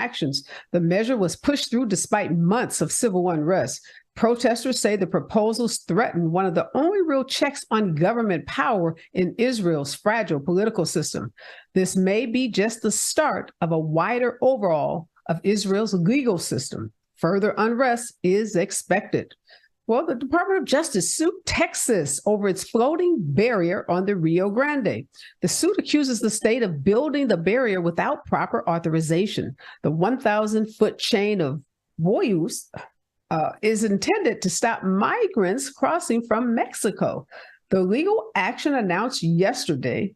actions. The measure was pushed through despite months of civil unrest. Protesters say the proposals threaten one of the only real checks on government power in Israel's fragile political system. This may be just the start of a wider overhaul of Israel's legal system. Further unrest is expected. Well, the Department of Justice sued Texas over its floating barrier on the Rio Grande. The suit accuses the state of building the barrier without proper authorization. The 1,000-foot chain of buoys is intended to stop migrants crossing from Mexico. The legal action announced yesterday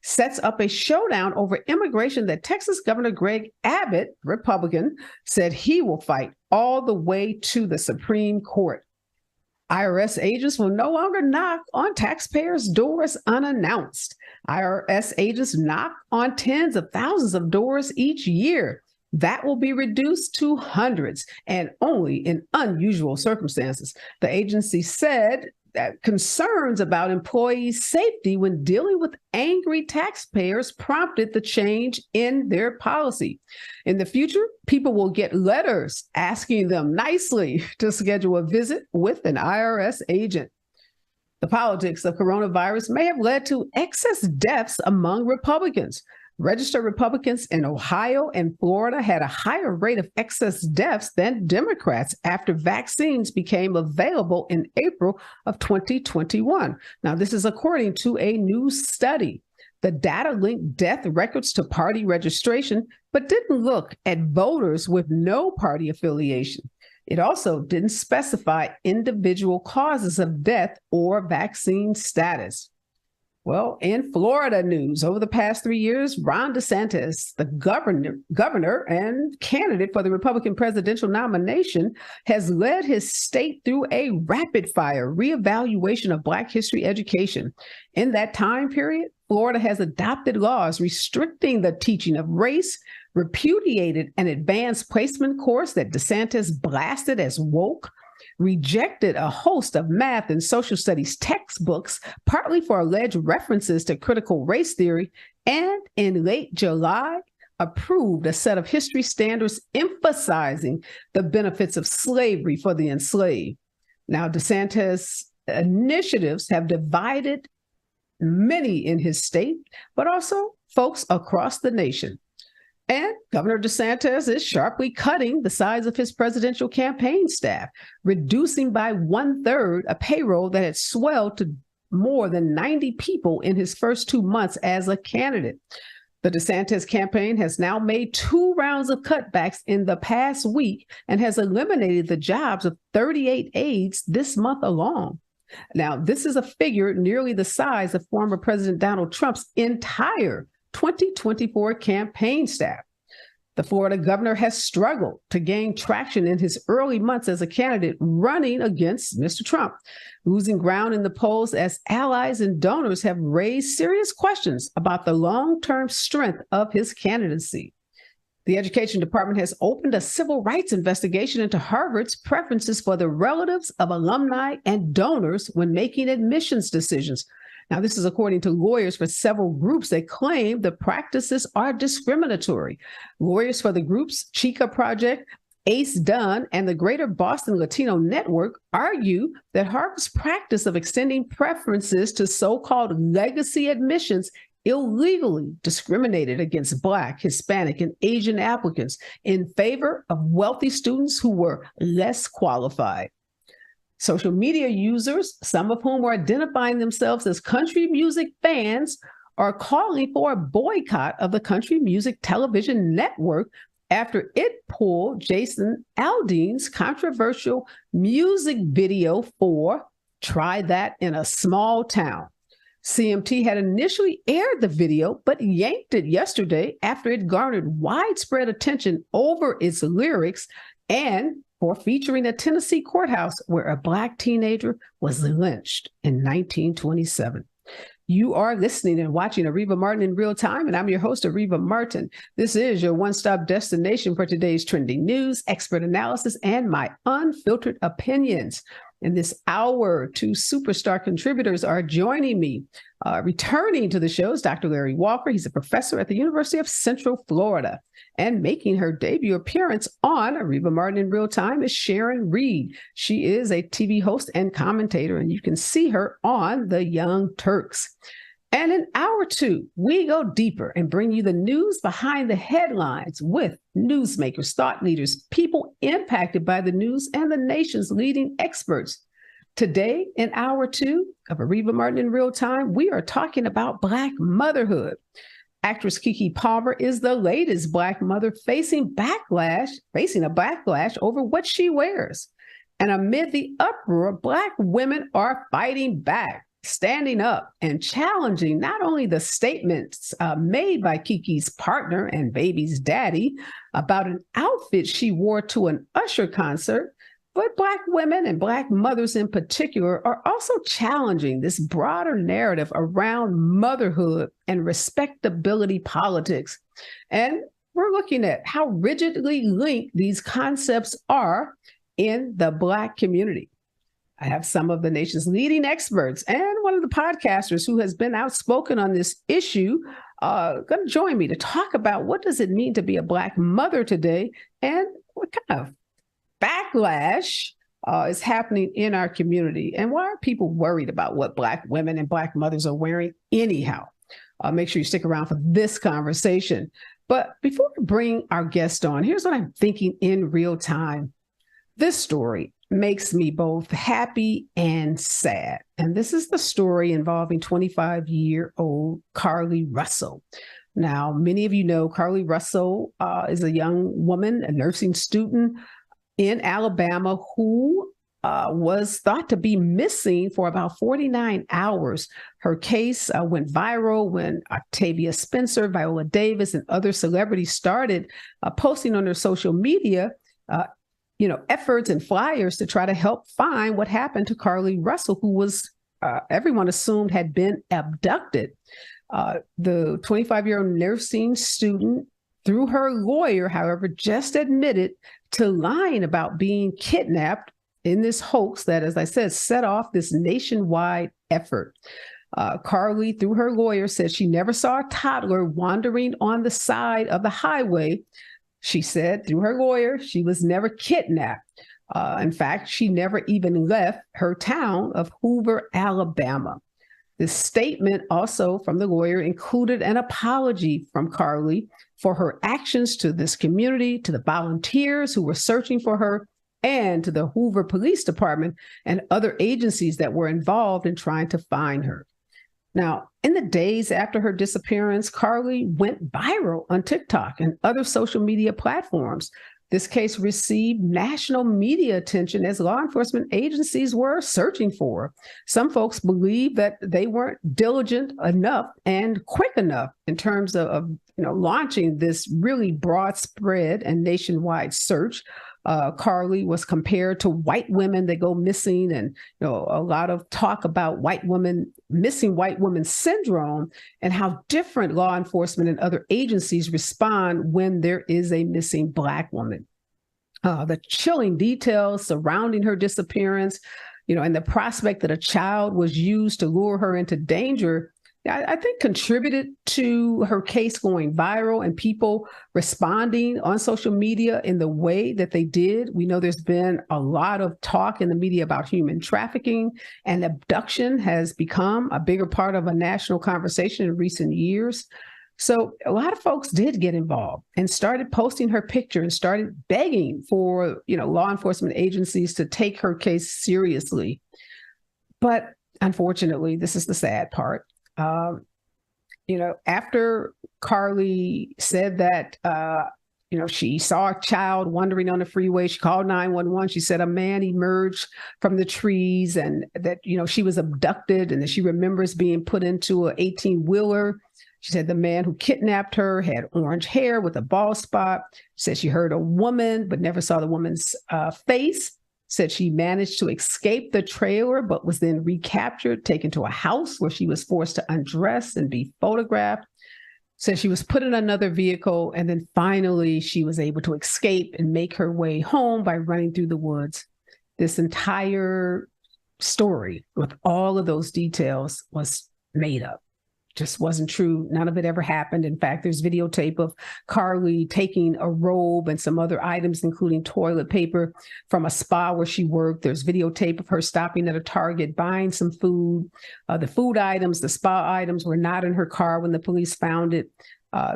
sets up a showdown over immigration that Texas Governor Greg Abbott, Republican, said he will fight all the way to the Supreme Court. IRS agents will no longer knock on taxpayers' doors unannounced. IRS agents knock on tens of thousands of doors each year. That will be reduced to hundreds and only in unusual circumstances. The agency said that concerns about employees' safety when dealing with angry taxpayers prompted the change in their policy. In the future, people will get letters asking them nicely to schedule a visit with an IRS agent. The politics of coronavirus may have led to excess deaths among Republicans. Registered Republicans in Ohio and Florida had a higher rate of excess deaths than Democrats after vaccines became available in April of 2021. Now, this is according to a new study. The data linked death records to party registration, but didn't look at voters with no party affiliation. It also didn't specify individual causes of death or vaccine status. Well, in Florida news, over the past 3 years, Ron DeSantis, the governor and candidate for the Republican presidential nomination, has led his state through a rapid-fire reevaluation of Black history education. In that time period, Florida has adopted laws restricting the teaching of race, repudiated an advanced placement course that DeSantis blasted as woke, rejected a host of math and social studies textbooks, partly for alleged references to critical race theory, and in late July, approved a set of history standards emphasizing the benefits of slavery for the enslaved. Now, DeSantis' initiatives have divided many in his state, but also folks across the nation. And Governor DeSantis is sharply cutting the size of his presidential campaign staff, reducing by 1/3 a payroll that had swelled to more than 90 people in his first 2 months as a candidate. The DeSantis campaign has now made 2 rounds of cutbacks in the past week and has eliminated the jobs of 38 aides this month alone. Now, this is a figure nearly the size of former President Donald Trump's entire 2024 campaign staff. The Florida governor has struggled to gain traction in his early months as a candidate running against Mr. Trump, losing ground in the polls as allies and donors have raised serious questions about the long-term strength of his candidacy. The Education Department has opened a civil rights investigation into Harvard's preferences for the relatives of alumni and donors when making admissions decisions. Now, this is according to lawyers for several groups that claim the practices are discriminatory. Lawyers for the groups Chica Project, Ace Dunn, and the Greater Boston Latino Network argue that Harvard's practice of extending preferences to so-called legacy admissions illegally discriminated against Black, Hispanic, and Asian applicants in favor of wealthy students who were less qualified. Social media users, some of whom are identifying themselves as country music fans, are calling for a boycott of the Country Music Television Network after it pulled Jason Aldean's controversial music video for Try That in a Small Town. CMT had initially aired the video, but yanked it yesterday after it garnered widespread attention over its lyrics and for featuring a Tennessee courthouse where a Black teenager was lynched in 1927. You are listening and watching Areva Martin in real time, and I'm your host, Areva Martin. This is your one-stop destination for today's trending news, expert analysis, and my unfiltered opinions. In this hour, two superstar contributors are joining me. Returning to the show is Dr. Larry Walker. He's a professor at the University of Central Florida. And making her debut appearance on Areva Martin in Real Time is Sharon Reed. She is a TV host and commentator, and you can see her on The Young Turks. And in hour two, we go deeper and bring you the news behind the headlines with newsmakers, thought leaders, people impacted by the news, and the nation's leading experts. Today, in hour two of Areva Martin in Real Time, we are talking about Black motherhood. Actress Keke Palmer is the latest Black mother facing a backlash over what she wears. And amid the uproar, Black women are fighting back, standing up and challenging not only the statements made by Keke's partner and baby's daddy about an outfit she wore to an Usher concert, but Black women and Black mothers in particular are also challenging this broader narrative around motherhood and respectability politics. And we're looking at how rigidly linked these concepts are in the Black community. I have some of the nation's leading experts and one of the podcasters who has been outspoken on this issue going to join me to talk about what does it mean to be a Black mother today and what kind of backlash is happening in our community, and why are people worried about what Black women and Black mothers are wearing anyhow? Make sure you stick around for this conversation. But before we bring our guest on, here's what I'm thinking in real time. This story makes me both happy and sad. And this is the story involving 25-year-old Carlee Russell. Now, many of you know Carlee Russell is a young woman, a nursing student in Alabama who was thought to be missing for about 49 hours. Her case went viral when Octavia Spencer, Viola Davis, and other celebrities started posting on their social media efforts and flyers to try to help find what happened to Carlee Russell, who was, everyone assumed, had been abducted. The 25-year-old nursing student, through her lawyer, however, just admitted to lying about being kidnapped in this hoax that, as I said, set off this nationwide effort. Carlee, through her lawyer, said she never saw a toddler wandering on the side of the highway. She said, through her lawyer, she was never kidnapped. In fact, she never even left her town of Hoover, Alabama. This statement also from the lawyer included an apology from Carlee for her actions to this community, to the volunteers who were searching for her, and to the Hoover Police Department and other agencies that were involved in trying to find her. Now, in the days after her disappearance, Carlee went viral on TikTok and other social media platforms. This case received national media attention as law enforcement agencies were searching for her. Some folks believe that they weren't diligent enough and quick enough in terms of launching this really broad spread and nationwide search. Carlee was compared to white women that go missing, and a lot of talk about missing white women syndrome, and how different law enforcement and other agencies respond when there is a missing Black woman. The chilling details surrounding her disappearance, and the prospect that a child was used to lure her into danger, I think contributed to her case going viral and people responding on social media in the way that they did. We know there's been a lot of talk in the media about human trafficking, and abduction has become a bigger part of a national conversation in recent years. So a lot of folks did get involved and started posting her picture and started begging for, law enforcement agencies to take her case seriously. But unfortunately, this is the sad part. After Carlee said that, she saw a child wandering on the freeway, she called 911. She said a man emerged from the trees and that, she was abducted and that she remembers being put into an 18-wheeler. She said the man who kidnapped her had orange hair with a bald spot. She said she heard a woman, but never saw the woman's face. Said she managed to escape the trailer, but was then recaptured, taken to a house where she was forced to undress and be photographed. Said she was put in another vehicle, and then finally she was able to escape and make her way home by running through the woods. this entire story with all of those details was made up. Just wasn't true. None of it ever happened. In fact, there's videotape of Carly taking a robe and some other items, including toilet paper, from a spa where she worked. There's videotape of her stopping at a Target, buying some food. The food items, the spa items were not in her car when the police found it.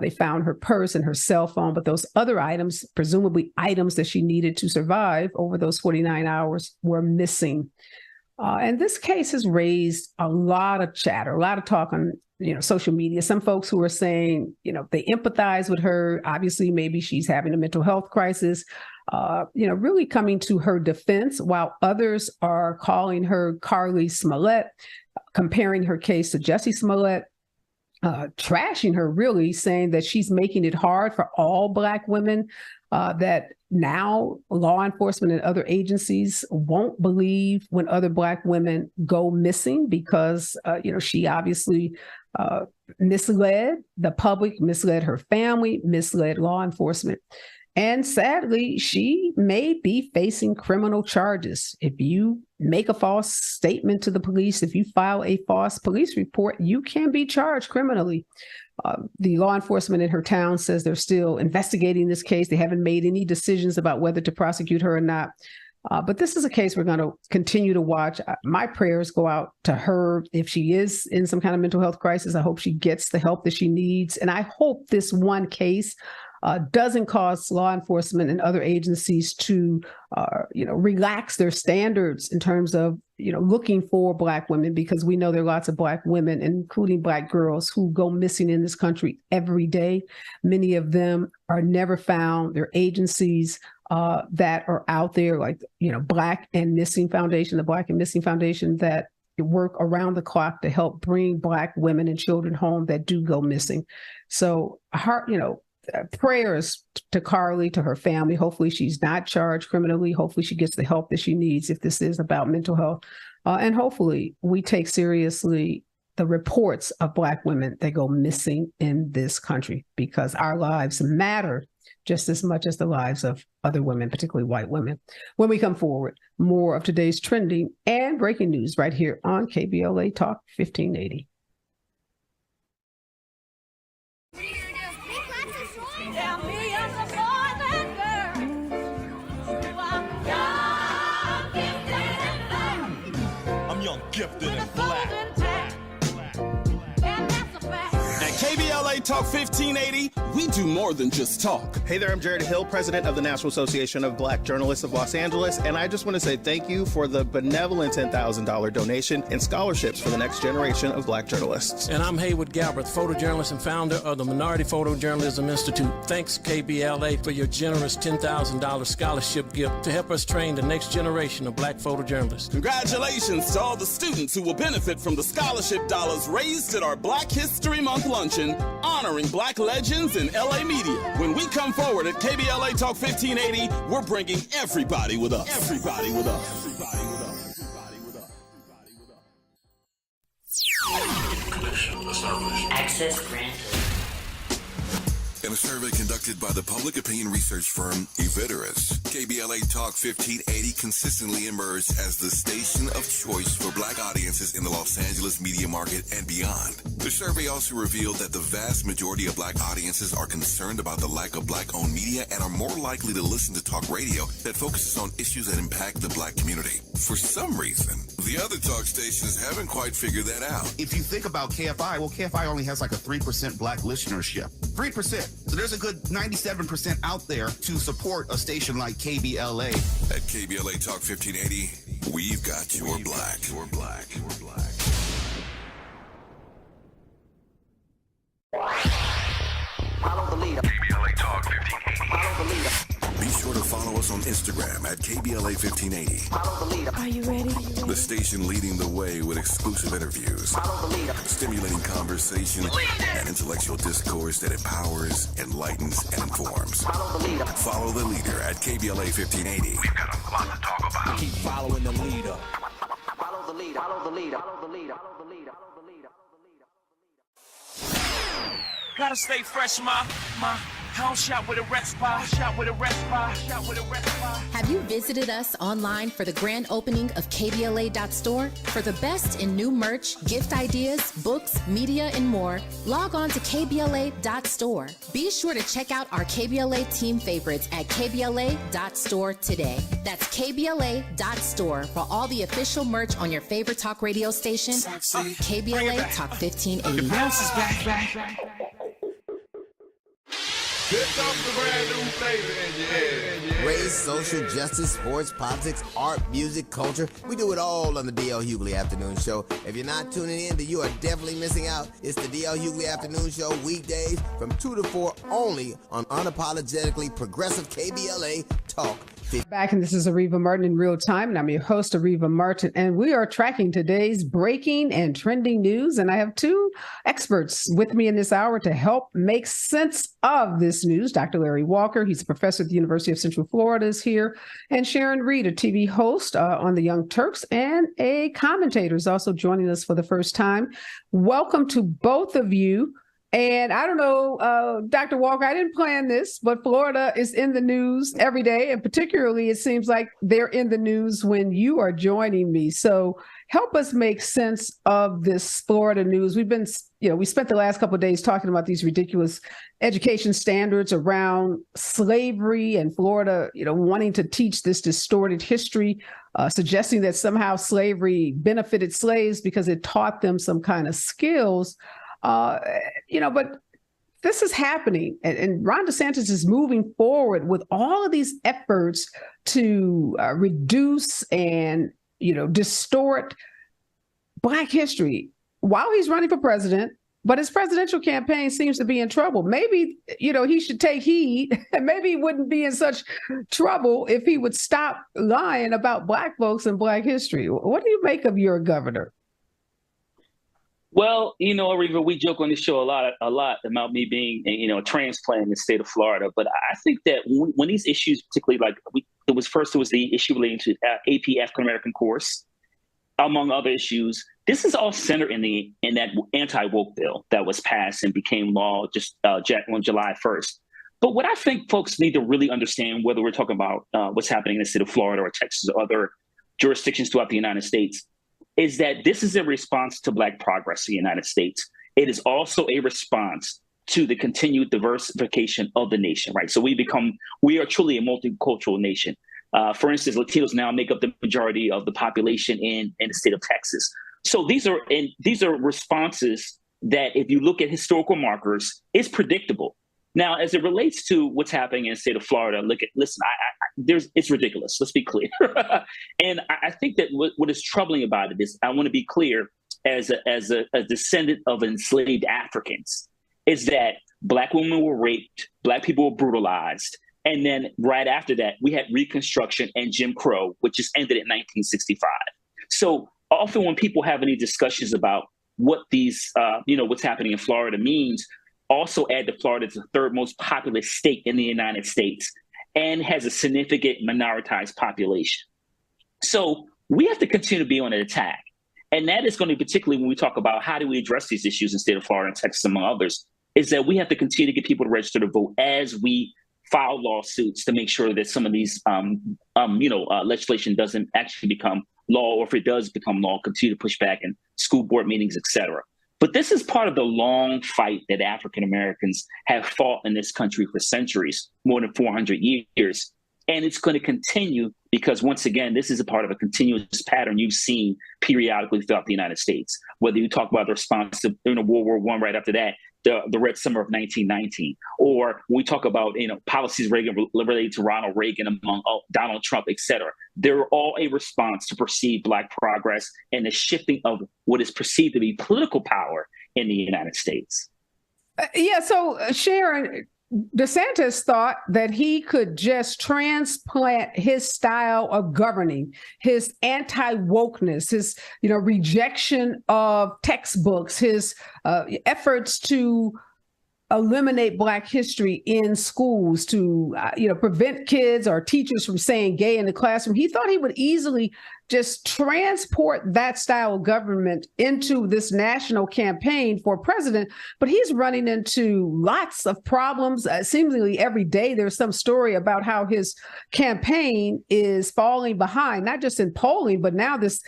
They found her purse and her cell phone, but those other items, presumably items that she needed to survive over those 49 hours, were missing. And this case has raised a lot of chatter, a lot of talk on social media. Some folks who are saying, they empathize with her. Obviously, maybe she's having a mental health crisis, really coming to her defense, while others are calling her Carly Smollett, comparing her case to Jussie Smollett, trashing her, really saying that she's making it hard for all Black women, that now law enforcement and other agencies won't believe when other Black women go missing because, she obviously misled the public, misled her family, misled law enforcement. And sadly, she may be facing criminal charges. If you make a false statement to the police, if you file a false police report, you can be charged criminally. The law enforcement in her town says they're still investigating this case. They haven't made any decisions about whether to prosecute her or not. But this is a case we're going to continue to watch. My prayers go out to her. If she is in some kind of mental health crisis, I hope she gets the help that she needs. And I hope this one case doesn't cause law enforcement and other agencies to, relax their standards in terms of, looking for Black women, because we know there are lots of Black women, including Black girls, who go missing in this country every day. Many of them are never found. There are agencies that are out there, like, Black and Missing Foundation, the Black and Missing Foundation, that work around the clock to help bring Black women and children home that do go missing. So, prayers to Carly, to her family. Hopefully she's not charged criminally. Hopefully she gets the help that she needs if this is about mental health. And hopefully we take seriously the reports of Black women that go missing in this country, because our lives matter just as much as the lives of other women, particularly white women. When we come forward, more of today's trending and breaking news right here on KBLA Talk 1580. Gifted and black. KBLA Talk 1580, we do more than just talk. Hey there, I'm Jared Hill, president of the National Association of Black Journalists of Los Angeles, and I just want to say thank you for the benevolent $10,000 donation in scholarships for the next generation of Black journalists. And I'm Haywood Galbraith, photojournalist and founder of the Minority Photojournalism Institute. Thanks, KBLA, for your generous $10,000 scholarship gift to help us train the next generation of Black photojournalists. Congratulations to all the students who will benefit from the scholarship dollars raised at our Black History Month luncheon, honoring Black legends in LA media. When we come forward at KBLA Talk 1580, we're bringing everybody with us. Everybody with us. Everybody with us. Everybody with us. Everybody with us. Connection established. Access granted. In a survey conducted by the public opinion research firm Eviderus, KBLA Talk 1580 consistently emerged as the station of choice for Black audiences in the Los Angeles media market and beyond. The survey also revealed that the vast majority of Black audiences are concerned about the lack of Black-owned media and are more likely to listen to talk radio that focuses on issues that impact the Black community. For some reason, the other talk stations haven't quite figured that out. If you think about KFI, well, KFI only has like a 3% Black listenership. 3%. So there's a good 97% out there to support a station like KBLA. At KBLA Talk 1580, we've got your Black. Your Black. Your Black. Follow the leader. KBLA Talk 1580. Follow the leader. Be sure to follow us on Instagram at KBLA 1580. Follow the leader. Are you ready? The station leading the way with exclusive interviews, Follow the leader. stimulating conversation, and intellectual discourse that empowers, enlightens, and informs. Follow the leader. Follow the leader at KBLA 1580. We've got a lot to talk about. Keep following the leader. Follow the leader. Follow the leader. Follow the leader. Follow the leader. Follow the leader. Gotta stay fresh, ma. Have you visited us online for the grand opening of KBLA.store? For the best in new merch, gift ideas, books, media, and more, log on to KBLA.store. Be sure to check out our KBLA team favorites at KBLA.store today. That's KBLA.store for all the official merch on your favorite talk radio station, KBLA Talk 1580. Here comes the brand new flavor in your head. Race, social justice, sports, politics, art, music, culture. We do it all on the D.L. Hughley Afternoon Show. If you're not tuning in, then you are definitely missing out. It's the D.L. Hughley Afternoon Show weekdays from 2 to 4 only on unapologetically progressive KBLA Talk. Back, and this is Areva Martin in real time, and I'm your host, Areva Martin, and we are tracking today's breaking and trending news, and I have two experts with me in this hour to help make sense of this news. Dr. Larry Walker, he's a professor at the University of Central Florida, is here, and Sharon Reed, a TV host on the Young Turks, and a commentator is also joining us for the first time. Welcome to both of you. And I don't know, Dr. Walker, I didn't plan this, but Florida is in the news every day. And particularly, it seems like they're in the news when you are joining me. So help us make sense of this Florida news. We spent the last couple of days talking about these ridiculous education standards around slavery and Florida, wanting to teach this distorted history, suggesting that somehow slavery benefited slaves because it taught them some kind of skills. But this is happening, and Ron DeSantis is moving forward with all of these efforts to reduce and, distort Black history while he's running for president. But his presidential campaign seems to be in trouble. Maybe, he should take heed, and maybe he wouldn't be in such trouble if he would stop lying about Black folks and Black history. What do you make of your governor? Well, Areva, we joke on this show a lot about me being, a transplant in the state of Florida. But I think that when these issues, particularly it was the issue relating to AP African American course, among other issues. This is all centered in that anti-woke bill that was passed and became law just on July 1st. But what I think folks need to really understand, whether we're talking about what's happening in the state of Florida or Texas or other jurisdictions throughout the United States, is that this is a response to Black progress in the United States. It is also a response to the continued diversification of the nation, right? So we are truly a multicultural nation. For instance, Latinos now make up the majority of the population in the state of Texas. So these are responses that, if you look at historical markers, is predictable. Now, as it relates to what's happening in the state of Florida, it's ridiculous. Let's be clear. And I think that what is troubling about it is, I want to be clear, as a descendant of enslaved Africans, is that Black women were raped, Black people were brutalized. And then right after that, we had Reconstruction and Jim Crow, which just ended in 1965. So often when people have any discussions about what what's happening in Florida means, also add that Florida is the third most populous state in the United States and has a significant minoritized population. So we have to continue to be on an attack. And that is going to be, particularly when we talk about how do we address these issues in the state of Florida and Texas, among others, is that we have to continue to get people to register to vote as we file lawsuits to make sure that some of these legislation doesn't actually become law, or if it does become law, continue to push back in school board meetings, et cetera. But this is part of the long fight that African Americans have fought in this country for centuries, more than 400 years. And it's going to continue because, once again, this is a part of a continuous pattern you've seen periodically throughout the United States. Whether you talk about the response to World War I, right after that, the Red Summer of 1919, or we talk about policies related to Ronald Reagan, among Donald Trump, et cetera. They're all a response to perceived Black progress and the shifting of what is perceived to be political power in the United States. So Sharon, DeSantis thought that he could just transplant his style of governing, his anti-wokeness, his rejection of textbooks, his efforts to eliminate Black history in schools, to prevent kids or teachers from saying gay in the classroom. He thought he would easily just transport that style of government into this national campaign for president, but he's running into lots of problems. Seemingly every day there's some story about how his campaign is falling behind, not just in polling, but now this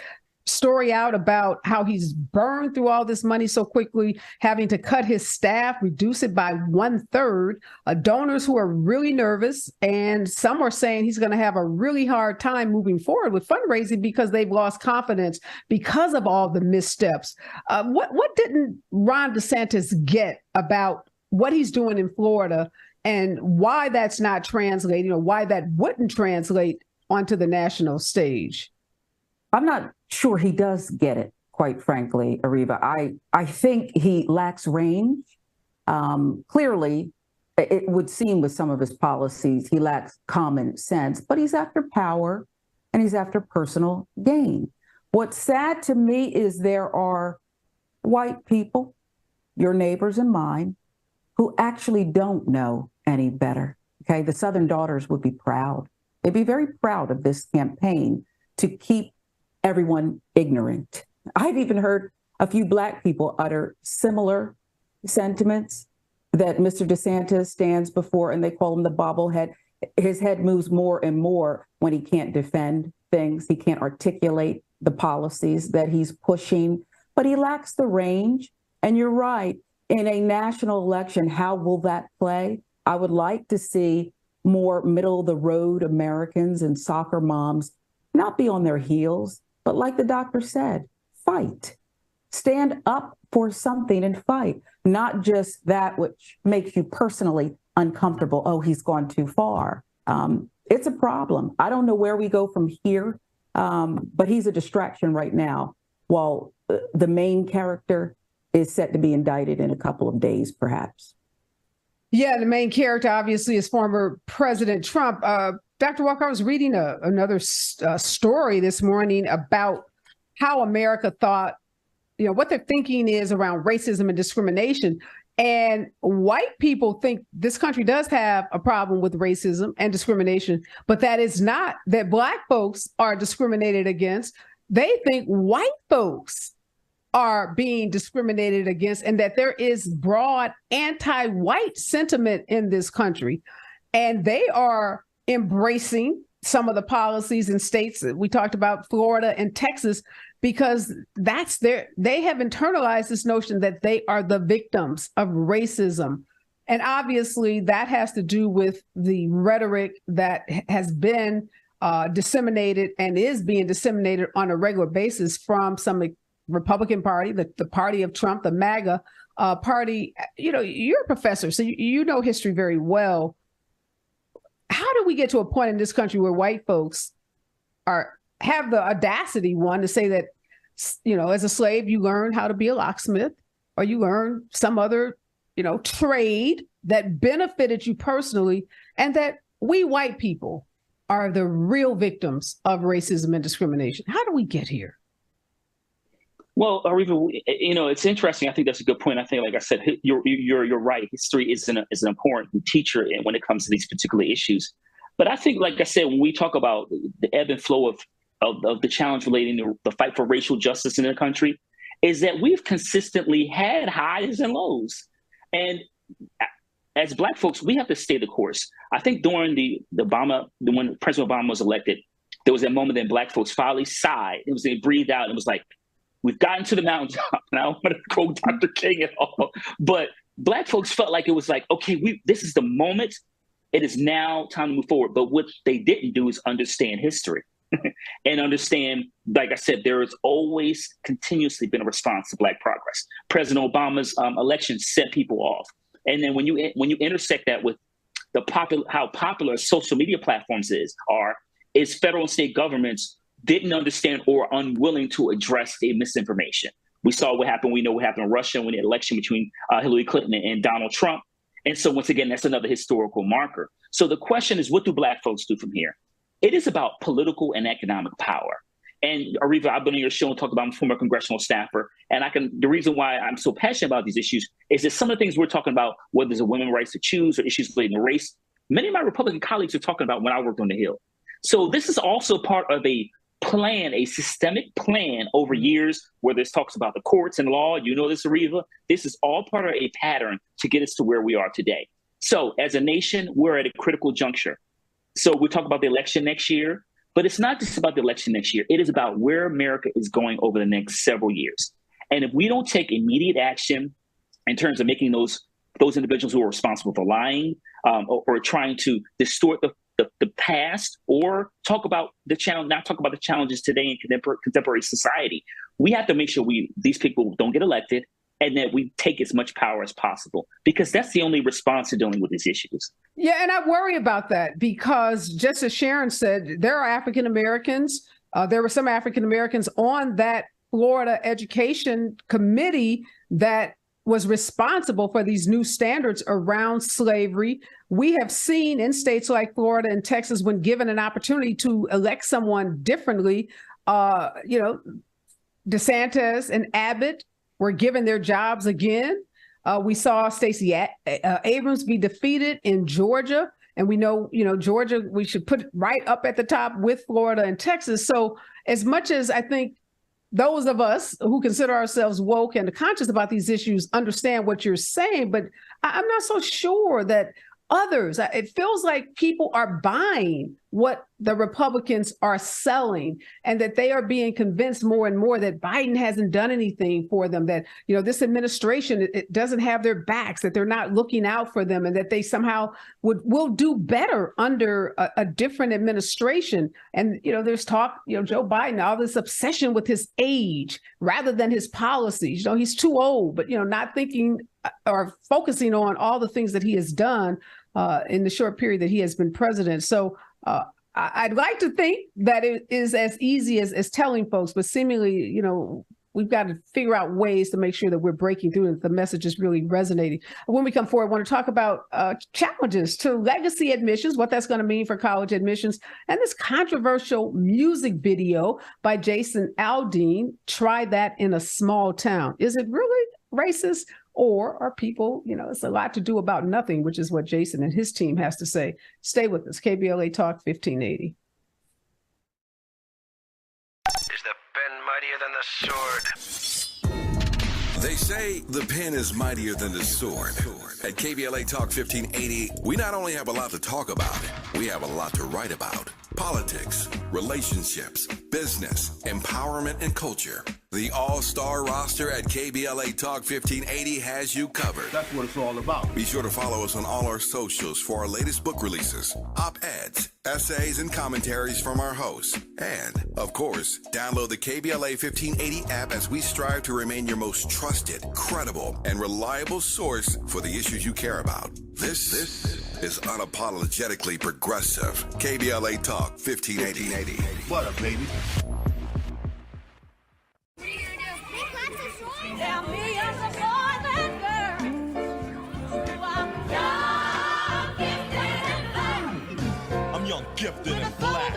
story out about how he's burned through all this money so quickly, having to cut his staff, reduce it by 1/3, donors who are really nervous. And some are saying he's going to have a really hard time moving forward with fundraising because they've lost confidence because of all the missteps. What didn't Ron DeSantis get about what he's doing in Florida and why that's not translating, or why that wouldn't translate onto the national stage? I'm not sure he does get it, quite frankly, Areva. I think he lacks range. Clearly, it would seem with some of his policies, he lacks common sense, but he's after power and he's after personal gain. What's sad to me is there are white people, your neighbors and mine, who actually don't know any better. Okay, the Southern Daughters would be proud. They'd be very proud of this campaign to keep everyone ignorant. I've even heard a few Black people utter similar sentiments that Mr. DeSantis stands before, and they call him the bobblehead. His head moves more and more when he can't defend things. He can't articulate the policies that he's pushing, but he lacks the range. And you're right, in a national election, how will that play? I would like to see more middle of the road Americans and soccer moms not be on their heels, but like the doctor said, fight. Stand up for something and fight, not just that which makes you personally uncomfortable. Oh, he's gone too far. It's a problem. I don't know where we go from here, but he's a distraction right now, while the main character is set to be indicted in a couple of days, perhaps. Yeah, the main character obviously is former President Trump. Dr. Walker, I was reading another story this morning about how America thought, what their thinking is around racism and discrimination. And white people think this country does have a problem with racism and discrimination, but that is not that Black folks are discriminated against. They think white folks are being discriminated against, and that there is broad anti-white sentiment in this country. And they are embracing some of the policies in states that we talked about, Florida and Texas, because they have internalized this notion that they are the victims of racism. And obviously that has to do with the rhetoric that has been disseminated and is being disseminated on a regular basis from some Republican Party, the party of Trump, the MAGA party. You're a professor, so you know history very well. How do we get to a point in this country where white folks have the audacity, to say that, as a slave, you learn how to be a locksmith, or you learn some other, trade that benefited you personally, and that we white people are the real victims of racism and discrimination? How do we get here? Well, Areva, it's interesting. I think that's a good point. I think, like I said, you're right. History is an important teacher when it comes to these particular issues. But I think, like I said, when we talk about the ebb and flow of the challenge relating to the fight for racial justice in the country, is that we've consistently had highs and lows. And as Black folks, we have to stay the course. I think during when President Obama was elected, there was that moment that Black folks finally sighed. It was, they breathed out. And it was like, we've gotten to the mountaintop. And I don't want to quote Dr. King at all, but Black folks felt like it was like, okay, this is the moment. It is now time to move forward. But what they didn't do is understand history and understand, like I said, there has always continuously been a response to Black progress. President Obama's election set people off. And then when you intersect that with how popular social media platforms is federal and state governments didn't understand or unwilling to address the misinformation. We saw what happened. We know what happened in Russia when the election between Hillary Clinton and Donald Trump. And so once again, that's another historical marker. So the question is, what do Black folks do from here? It is about political and economic power. And Areva, I've been on your show and talked about I'm a former congressional staffer. And the reason why I'm so passionate about these issues is that some of the things we're talking about, whether it's a women's rights to choose or issues related to race, many of my Republican colleagues are talking about when I worked on the Hill. So this is also part of a plan, a systemic plan over years, where this talks about the courts and law. You know this, Areva. This is all part of a pattern to get us to where we are today. So as a nation, we're at a critical juncture. So we talk about the election next year, but it's not just about the election next year. It is about where America is going over the next several years. And if we don't take immediate action in terms of making those individuals who are responsible for lying or trying to distort the past or talk about not talk about the challenges today in contemporary society, we have to make sure these people don't get elected and that we take as much power as possible, because that's the only response to dealing with these issues. Yeah, and I worry about that because, just as Sharon said, there are African Americans. There were some African Americans on that Florida Education Committee that was responsible for these new standards around slavery. We have seen in states like Florida and Texas, when given an opportunity to elect someone differently, DeSantis and Abbott were given their jobs again. We saw Stacey Abrams be defeated in Georgia. And we know, Georgia, we should put right up at the top with Florida and Texas. So as much as I think those of us who consider ourselves woke and conscious about these issues understand what you're saying, but I'm not so sure that others, it feels like people are buying what the Republicans are selling, and that they are being convinced more and more that Biden hasn't done anything for them, that, this administration, it doesn't have their backs, that they're not looking out for them, and that they somehow will do better under a different administration. And, there's talk, Joe Biden, all this obsession with his age rather than his policies. He's too old, but, not thinking or focusing on all the things that he has done in the short period that he has been president. So I'd like to think that it is as easy as telling folks, but seemingly, we've got to figure out ways to make sure that we're breaking through and the message is really resonating. When we come forward, I want to talk about challenges to legacy admissions, what that's going to mean for college admissions, and this controversial music video by Jason Aldean, Try That in a Small Town. Is it really racist? Or are people, it's a lot to do about nothing, which is what Jason and his team has to say. Stay with us. KBLA Talk 1580. Is the pen mightier than the sword? They say the pen is mightier than the sword. At KBLA Talk 1580, we not only have a lot to talk about, we have a lot to write about. Politics, relationships, business, empowerment, and culture. The all-star roster at KBLA Talk 1580 has you covered. That's what it's all about. Be sure to follow us on all our socials for our latest book releases, op-eds, essays, and commentaries from our hosts. And, of course, download the KBLA 1580 app as we strive to remain your most trusted, credible, and reliable source for the issues you care about. This is unapologetically progressive. KBLA Talk 1580. What up, baby? I'm young, gifted, and black.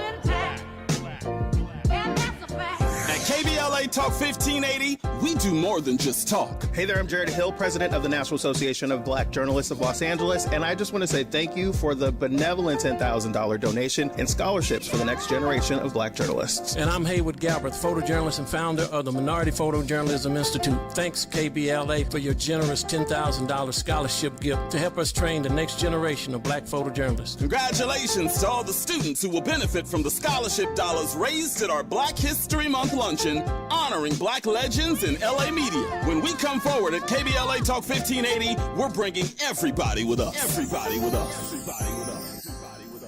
At KBLA Talk 1580, we do more than just talk. Hey there, I'm Jared Hill, president of the National Association of Black Journalists of Los Angeles, and I just want to say thank you for the benevolent $10,000 donation and scholarships for the next generation of black journalists. And I'm Haywood Galbraith, photojournalist and founder of the Minority Photojournalism Institute. Thanks, KBLA, for your generous $10,000 scholarship gift to help us train the next generation of black photojournalists. Congratulations to all the students who will benefit from the scholarship dollars raised at our Black History Month luncheon, honoring black legends in LA media. When we come forward at KBLA Talk 1580, we're bringing everybody with us. Everybody with us. Everybody with us. Everybody with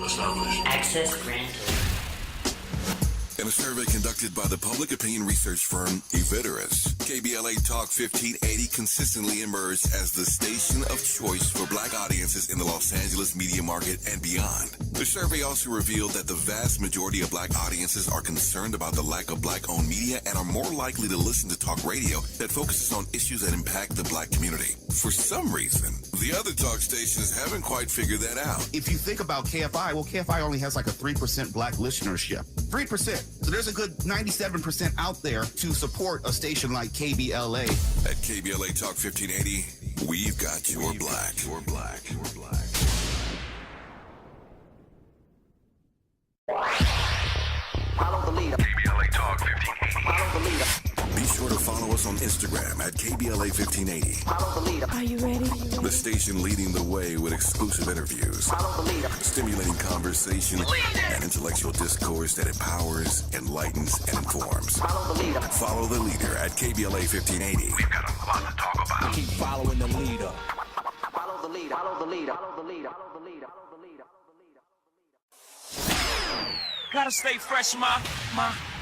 us. Access granted. In a survey conducted by the public opinion research firm Eviderus, KBLA Talk 1580 consistently emerged as the station of choice for black audiences in the Los Angeles media market and beyond. The survey also revealed that the vast majority of black audiences are concerned about the lack of black-owned media and are more likely to listen to talk radio that focuses on issues that impact the black community. For some reason, The other talk stations haven't quite figured that out. If you think about KFI, well, KFI only has like a 3% black listenership. 3%. So there's a good 97% out there to support a station like KBLA. At KBLA Talk 1580, we've got your black. Your black. Your black. Follow the leader. KBLA Talk 1580. Follow the leader. Be sure to follow us on Instagram at KBLA 1580. Follow the leader. Are you ready? The station leading the way with exclusive interviews, Follow the leader. stimulating conversation, and intellectual discourse that empowers, enlightens, and informs. Follow the leader. Follow the leader at KBLA 1580. We've got a lot to talk about. Keep following the leader. Follow the leader. Follow the leader. Follow the leader. Follow the leader. Follow the leader. Gotta stay fresh, my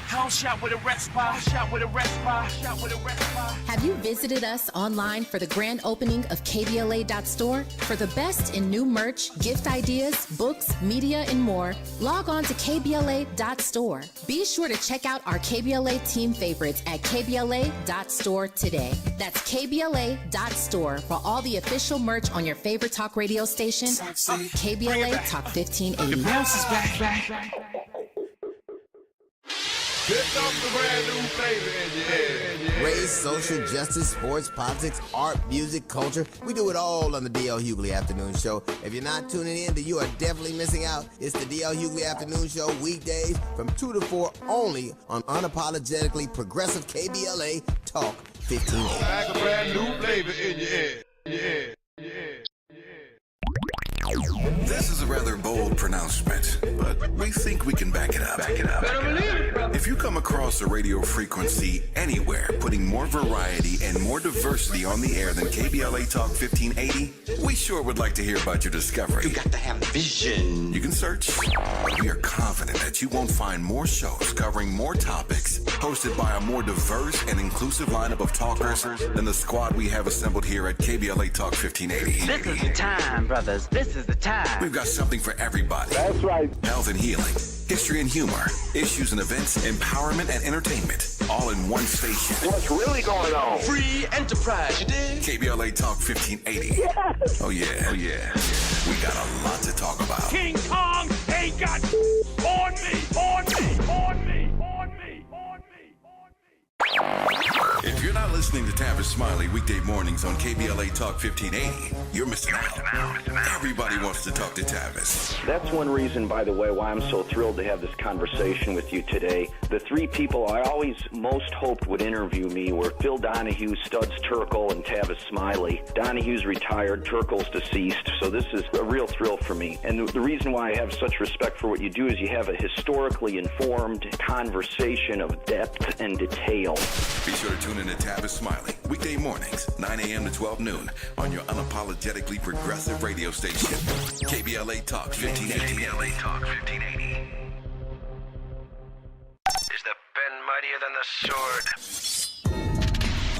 house shot with a rest bar, shot with a rest bar, shot with a rest bar. Have you visited us online for the grand opening of KBLA.store? For the best in new merch, gift ideas, books, media, and more, log on to KBLA.store. Be sure to check out our KBLA team favorites at KBLA.store today. That's KBLA.store for all the official merch on your favorite talk radio station, KBLA Talk 1580. Bounce is back. Here comes the brand new flavor in your head. Race, social justice, sports, politics, art, music, culture. We do it all on the D.L. Hughley Afternoon Show. If you're not tuning in, then you are definitely missing out. It's the D.L. Hughley Afternoon Show weekdays from 2 to 4 only on unapologetically progressive KBLA Talk 1580. Like a brand new flavor in your head. Yeah. This is a rather bold pronouncement, but we think we can back it up. If you come across a radio frequency anywhere putting more variety and more diversity on the air than KBLA Talk 1580, we sure would like to hear about your discovery. You got to have vision. You can search, but we are confident that you won't find more shows covering more topics, hosted by a more diverse and inclusive lineup of talkers than the squad we have assembled here at KBLA Talk 1580. This is the time, brothers. This is the time. We've got something for everybody. That's right. Health and healing, history and humor, issues and events, empowerment and entertainment, all in one station. What's really going on? Free enterprise, you dig? KBLA Talk 1580. Yes. Oh yeah. We got a lot to talk about. King Kong ain't got on me. If you're not listening to Tavis Smiley weekday mornings on KBLA Talk 1580, you're missing out. Everybody wants to talk to Tavis. That's one reason, by the way, why I'm so thrilled to have this conversation with you today. The three people I always most hoped would interview me were Phil Donahue, Studs Terkel, and Tavis Smiley. Donahue's retired, Terkel's deceased, so this is a real thrill for me. And the reason why I have such respect for what you do is you have a historically informed conversation of depth and detail. Be sure to tune in to Tavis Smiley weekday mornings, 9 a.m. to 12 noon on your unapologetically progressive radio station, KBLA Talk 1580. KBLA Talk 1580. Is the pen mightier than the sword?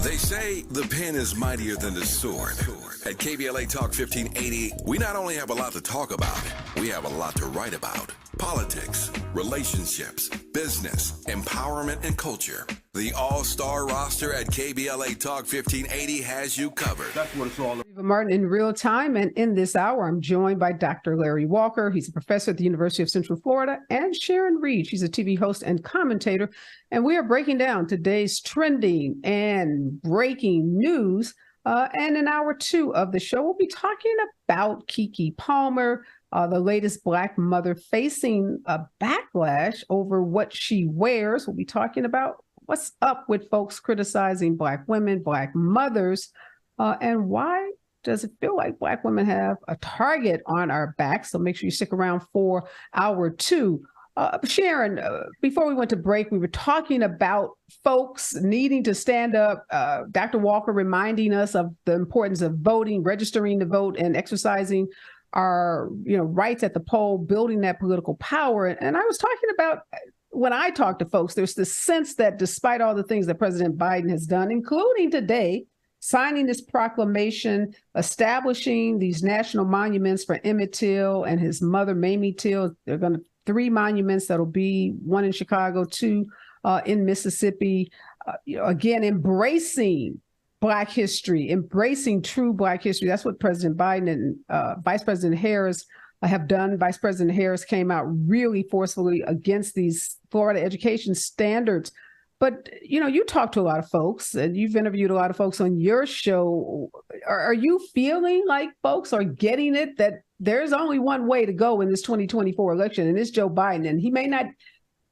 They say the pen is mightier than the sword. At KBLA Talk 1580, we not only have a lot to talk about, we have a lot to write about. Politics, relationships, business, empowerment, and culture. The all-star roster at KBLA Talk 1580 has you covered. That's what it's all about. Reva Martin in real time. And in this hour, I'm joined by Dr. Larry Walker. He's a professor at the University of Central Florida, and Sharon Reed. She's a TV host and commentator. And we are breaking down today's trending and breaking news. And in hour 2 of the show, we'll be talking about Keke Palmer, the latest Black mother facing a backlash over what she wears. We'll be talking about what's up with folks criticizing Black women, Black mothers, and why does it feel like Black women have a target on our backs? So make sure you stick around for hour 2. Sharon, before we went to break, we were talking about folks needing to stand up. Dr. Walker reminding us of the importance of voting, registering to vote, and exercising our rights at the poll, building that political power. And I was talking about, when I talk to folks, there's this sense that despite all the things that President Biden has done, including today, signing this proclamation, establishing these national monuments for Emmett Till and his mother, Mamie Till. They're going to 3 monuments that'll be 1 in Chicago, 2 in Mississippi. Again, embracing Black history, embracing true Black history. That's what President Biden and Vice President Harris have done. Vice President Harris came out really forcefully against these Florida education standards. But, you talk to a lot of folks and you've interviewed a lot of folks on your show. Are you feeling like folks are getting it that there's only one way to go in this 2024 election, and it's Joe Biden? And he may not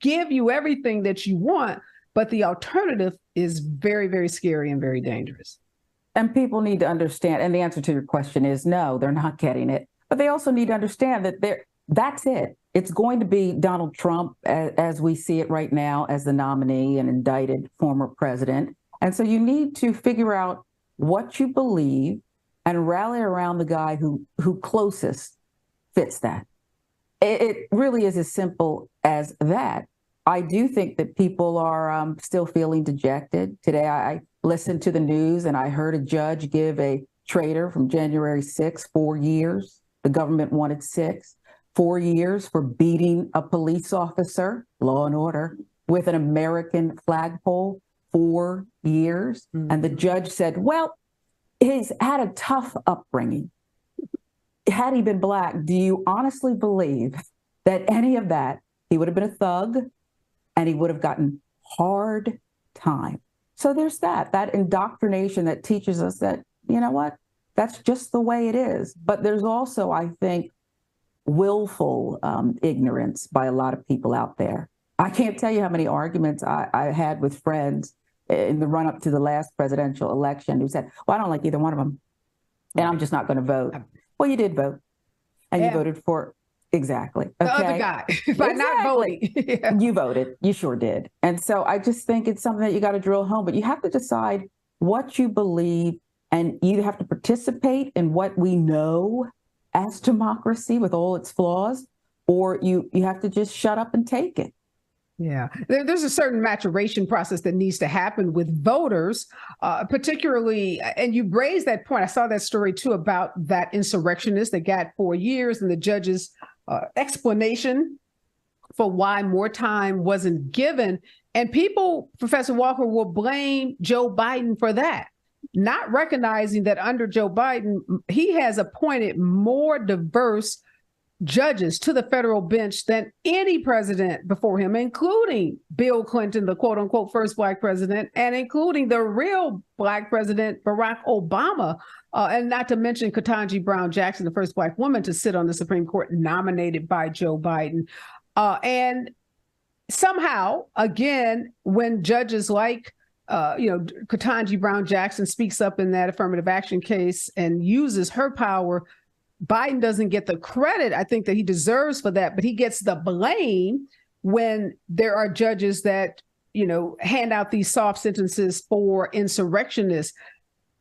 give you everything that you want, but the alternative is very, very scary and very dangerous. And people need to understand, and the answer to your question is no, they're not getting it. But they also need to understand that that's it. It's going to be Donald Trump, as we see it right now, as the nominee and indicted former president. And so you need to figure out what you believe and rally around the guy who closest fits that. It really is as simple as that. I do think that people are still feeling dejected. Today, I listened to the news and I heard a judge give a traitor from January 6th 4 years. The government wanted 6. 4 years for beating a police officer, law and order, with an American flagpole. 4 years. Mm-hmm. And the judge said, well, he's had a tough upbringing. Had he been Black, do you honestly believe that any of that, he would have been a thug and he would have gotten hard time? So there's that indoctrination that teaches us that, you know what, that's just the way it is. But there's also, I think, willful ignorance by a lot of people out there. I can't tell you how many arguments I had with friends in the run up to the last presidential election who said, well, I don't like either one of them, and I'm just not going to vote. Well, you did vote, and you voted for exactly the other guy by not voting. Yeah. You voted. You sure did. And so I just think it's something that you got to drill home, but you have to decide what you believe, and you have to participate in what we know as democracy with all its flaws, or you have to just shut up and take it. Yeah, there's a certain maturation process that needs to happen with voters, particularly, and you raised that point. I saw that story too about that insurrectionist that got 4 years and the judge's explanation for why more time wasn't given. And people, Professor Walker, will blame Joe Biden for that, not recognizing that under Joe Biden, he has appointed more diverse judges to the federal bench than any president before him, including Bill Clinton, the quote unquote first Black president, and including the real Black president, Barack Obama, and not to mention Ketanji Brown Jackson, the first Black woman to sit on the Supreme Court, nominated by Joe Biden. And somehow, again, when judges like Ketanji Brown Jackson speaks up in that affirmative action case and uses her power, Biden doesn't get the credit, I think, that he deserves for that, but he gets the blame when there are judges that, hand out these soft sentences for insurrectionists.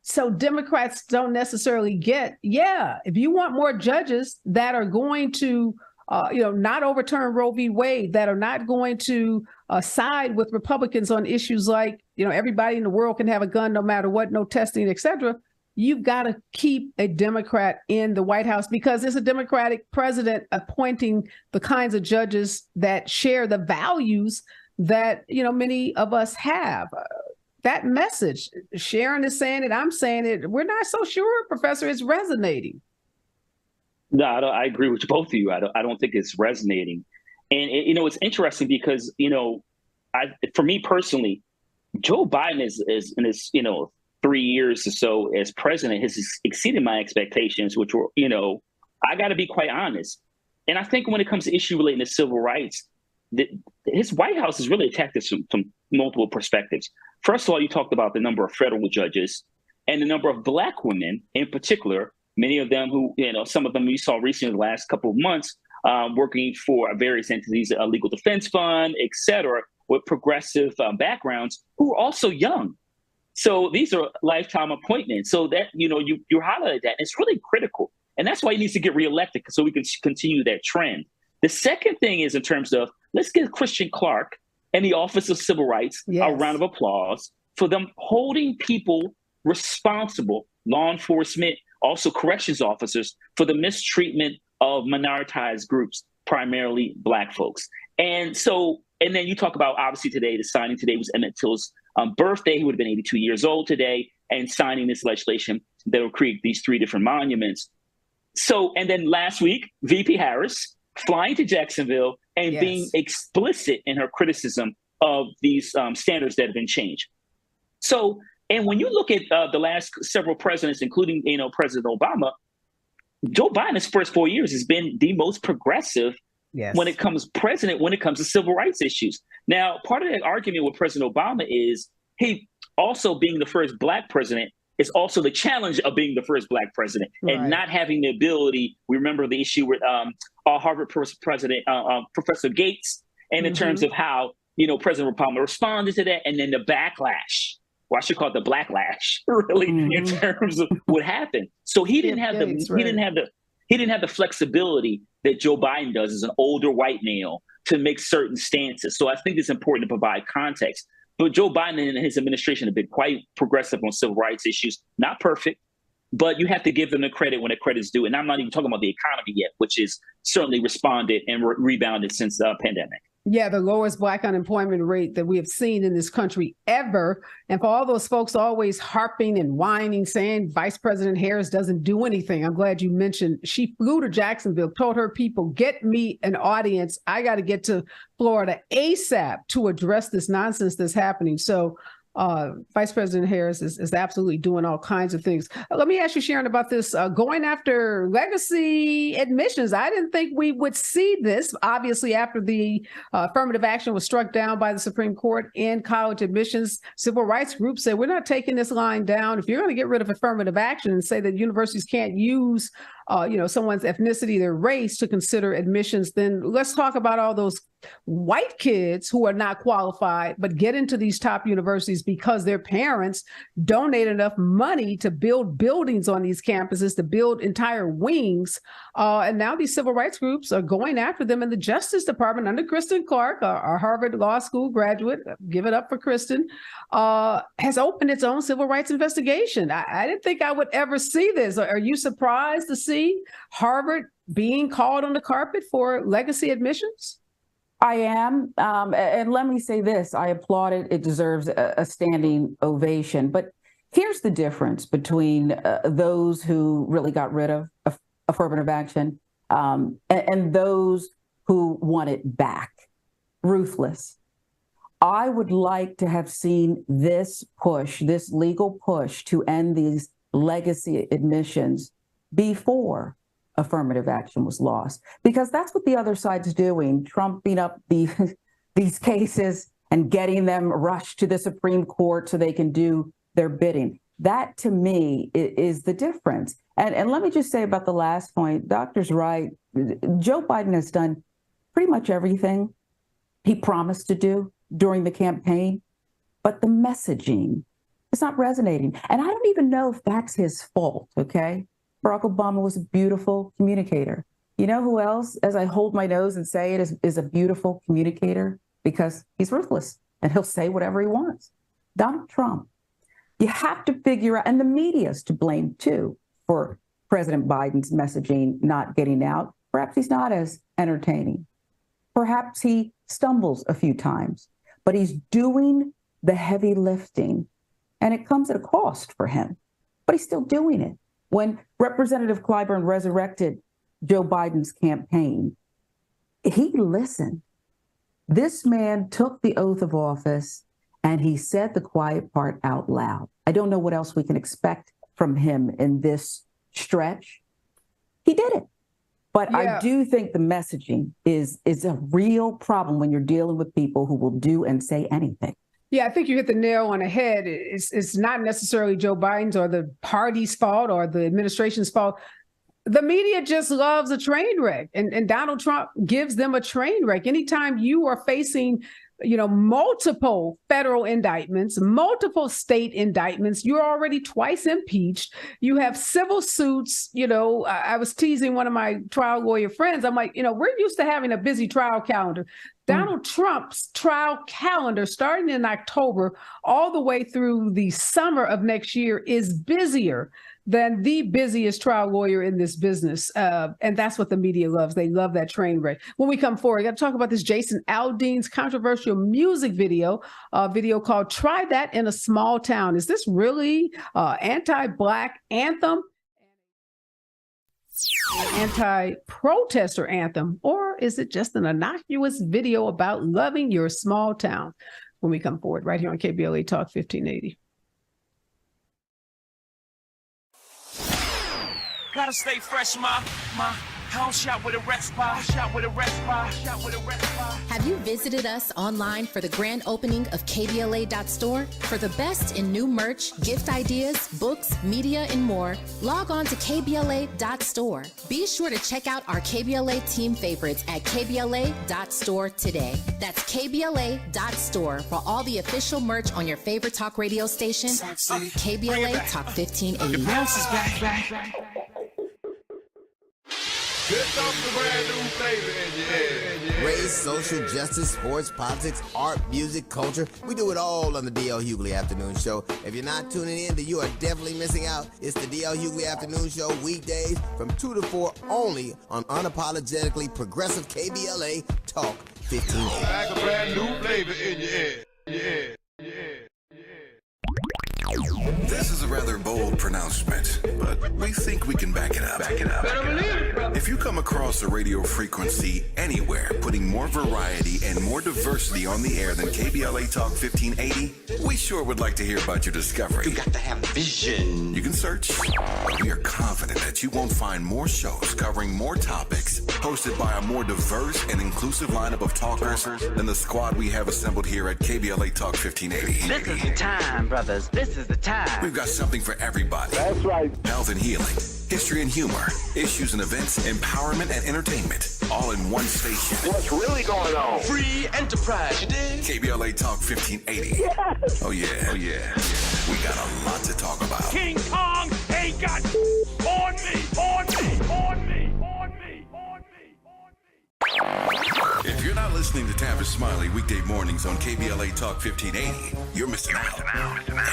So Democrats don't necessarily get, if you want more judges that are going to, not overturn Roe v. Wade, that are not going to side with Republicans on issues like, everybody in the world can have a gun no matter what, no testing, et cetera. You've got to keep a Democrat in the White House because it's a Democratic president appointing the kinds of judges that share the values that, many of us have. That message, Sharon is saying it, I'm saying it, we're not so sure, Professor, it's resonating. No, I agree with both of you. I don't think it's resonating. And, it's interesting because, for me personally, Joe Biden is in his, 3 years or so as president has exceeded my expectations, which were, I got to be quite honest. And I think when it comes to issue relating to civil rights, his White House has really attacked this from multiple perspectives. First of all, you talked about the number of federal judges and the number of Black women in particular, many of them who, some of them we saw recently in the last couple of months, working for various entities, a legal defense fund, et cetera, with progressive backgrounds who are also young. So these are lifetime appointments. So that, you highlighted that. It's really critical. And that's why he needs to get reelected, so we can continue that trend. The second thing is in terms of, let's give Christian Clark and the Office of Civil Rights a round of applause for them holding people responsible, law enforcement, also corrections officers, for the mistreatment of minoritized groups, primarily Black folks. And then you talk about, obviously today, the signing today was Emmett Till's birthday. He would have been 82 years old today. and signing this legislation that will create these 3 different monuments. So, and then last week, VP Harris flying to Jacksonville and being explicit in her criticism of these standards that have been changed. So, and when you look at the last several presidents, including, President Obama, Joe Biden's first 4 years has been the most progressive when it comes to civil rights issues. Now, part of that argument with President Obama is he also being the first Black president is also the challenge of being the first Black president and not having the ability. We remember the issue with Harvard president, Professor Gates, and in terms of how, President Obama responded to that, and then the backlash. Well, I should call it the blacklash, really, in terms of what happened. So he didn't have he didn't have the flexibility that Joe Biden does as an older white male to make certain stances. So I think it's important to provide context. But Joe Biden and his administration have been quite progressive on civil rights issues. Not perfect, but you have to give them the credit when the credit's due. And I'm not even talking about the economy yet, which is certainly responded and rebounded since the pandemic. Yeah, the lowest Black unemployment rate that we have seen in this country ever. And for all those folks always harping and whining, saying Vice President Harris doesn't do anything, I'm glad you mentioned she flew to Jacksonville, told her people, get me an audience. I got to get to Florida ASAP to address this nonsense that's happening. So Vice President Harris is absolutely doing all kinds of things. Let me ask you, Sharon, about this going after legacy admissions. I didn't think we would see this, obviously, after the affirmative action was struck down by the Supreme Court in college admissions. Civil rights groups say, we're not taking this line down. If you're going to get rid of affirmative action and say that universities can't use someone's ethnicity, their race to consider admissions, then let's talk about all those white kids who are not qualified, but get into these top universities because their parents donate enough money to build buildings on these campuses, to build entire wings. And now these civil rights groups are going after them, and the Justice Department under Kristen Clark, our Harvard Law School graduate, give it up for Kristen, has opened its own civil rights investigation. I didn't think I would ever see this. Are you surprised to see Harvard being called on the carpet for legacy admissions? I am. And let me say this, I applaud it. It deserves a standing ovation. But here's the difference between those who really got rid of affirmative action and those who want it back. Ruthless. I would like to have seen this push, this legal push to end these legacy admissions before affirmative action was lost, because that's what the other side's doing, trumping up these cases and getting them rushed to the Supreme Court so they can do their bidding. That, to me, is the difference. And let me just say about the last point, Doctor's right. Joe Biden has done pretty much everything he promised to do during the campaign, but the messaging is not resonating. And I don't even know if that's his fault, okay? Barack Obama was a beautiful communicator. You know who else, as I hold my nose and say it, is a beautiful communicator? Because he's ruthless and he'll say whatever he wants. Donald Trump. You have to figure out, and the media's to blame too for President Biden's messaging not getting out. Perhaps he's not as entertaining. Perhaps he stumbles a few times, but he's doing the heavy lifting, and it comes at a cost for him, but he's still doing it. When Representative Clyburn resurrected Joe Biden's campaign, he listened. This man took the oath of office and he said the quiet part out loud. I don't know what else we can expect from him in this stretch. He did it. But I do think the messaging is a real problem when you're dealing with people who will do and say anything. Yeah, I think you hit the nail on the head. It's not necessarily Joe Biden's or the party's fault or the administration's fault. The media just loves a train wreck, and Donald Trump gives them a train wreck. Anytime you are facing, multiple federal indictments, multiple state indictments, you're already twice impeached. You have civil suits. I was teasing one of my trial lawyer friends. I'm like, we're used to having a busy trial calendar. Donald Trump's trial calendar, starting in October all the way through the summer of next year, is busier than the busiest trial lawyer in this business. And that's what the media loves. They love that train wreck. When we come forward, I got to talk about this Jason Aldean's controversial music video, called Try That in a Small Town. Is this really anti-Black anthem? Anti-protester anthem, or is it just an innocuous video about loving your small town? When we come forward right here on KBLA Talk 1580. Gotta stay fresh, my house shot with a rest bar, Have you visited us online for the grand opening of KBLA.store? For the best in new merch, gift ideas, books, media, and more, log on to KBLA.store. Be sure to check out our KBLA team favorites at KBLA.store today. That's KBLA.store for all the official merch on your favorite talk radio station, KBLA Talk 1580. The bounce is back. Here comes the brand new flavor in your head. Race, social justice, sports, politics, art, music, culture. We do it all on the D.L. Hughley Afternoon Show. If you're not tuning in, then you are definitely missing out. It's the D.L. Hughley Afternoon Show weekdays from 2 to 4 only on unapologetically progressive KBLA Talk 1580. Like a brand new flavor in your head. This is a rather bold pronouncement, but we think we can back it up. If you come across a radio frequency anywhere putting more variety and more diversity on the air than KBLA Talk 1580, we sure would like to hear about your discovery. You got to have vision. You can search. We are confident that you won't find more shows covering more topics, hosted by a more diverse and inclusive lineup of talkers than the squad we have assembled here at KBLA Talk 1580. This is the time, brothers. This is the time. We've got something for everybody. That's right. Health and healing, history and humor, issues and events, empowerment and entertainment, all in one station. What's really going on? Free enterprise, you dig? KBLA Talk 1580. Yes. Oh yeah. We got a lot to talk about. King Kong ain't got on me. If you're not listening to Tavis Smiley weekday mornings on KBLA Talk 1580, you're missing out.